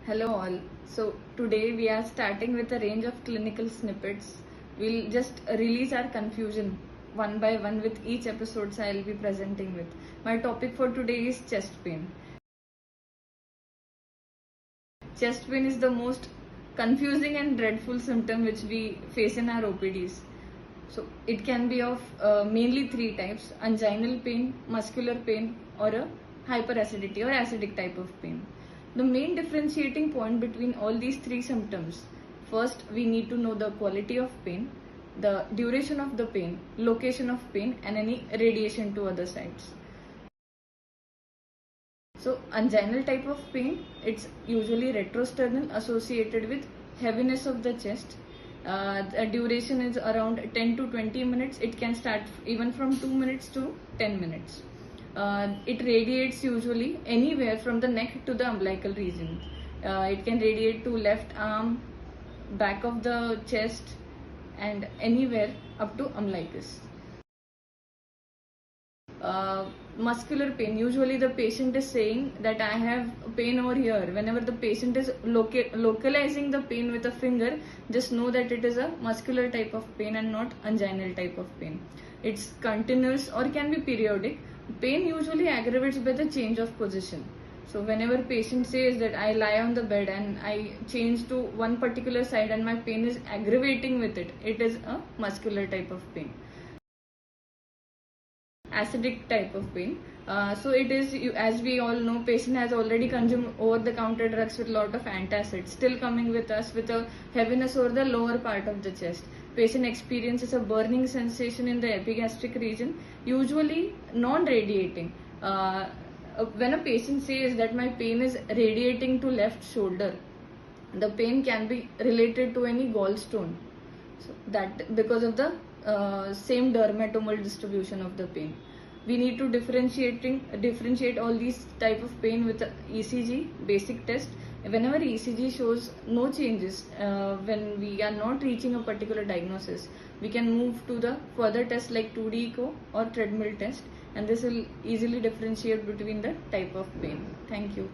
Hello all. So today we are starting with a range of clinical snippets. We'll just release our confusion one by one with each episodes I'll be presenting with. My topic for today is chest pain. Chest pain is the most confusing and dreadful symptom which we face in our OPDs. So it can be of mainly three types: anginal pain, muscular pain, or a hyperacidity or acidic type of pain. The main differentiating point between all these three symptoms: first, we need to know the quality of pain, the duration of the pain, location of pain, and any radiation to other sites. So anginal type of pain, it's usually retrosternal, associated with heaviness of the chest. The duration is around 10 to 20 minutes. It can start even from 2 minutes to 10 minutes. It radiates usually anywhere from the neck to the umbilical region. It can radiate to left arm, back of the chest, and anywhere up to umbilicus. Muscular pain, usually the patient is saying that I have pain over here. Whenever the patient is localizing the pain with a finger, just know that it is a muscular type of pain and not anginal type of pain. It's continuous or can be periodic. Pain usually aggravates by the change of position. So whenever patient says that I lie on the bed and I change to one particular side and my pain is aggravating with it, it is a muscular type of pain. Acidic type of pain. So it is, as we all know, patient has already consumed over-the-counter drugs with lot of antacids, still coming with us with a heaviness over the lower part of the chest. Patient experiences a burning sensation in the epigastric region, usually non-radiating. When a patient says that my pain is radiating to left shoulder, the pain can be related to any gallstone. So that because of the same dermatomal distribution of the pain. We need to differentiate all these type of pain with ECG basic test. Whenever ECG shows no changes, when we are not reaching a particular diagnosis, we can move to the further test like 2D echo or treadmill test, and this will easily differentiate between the type of pain. Thank you.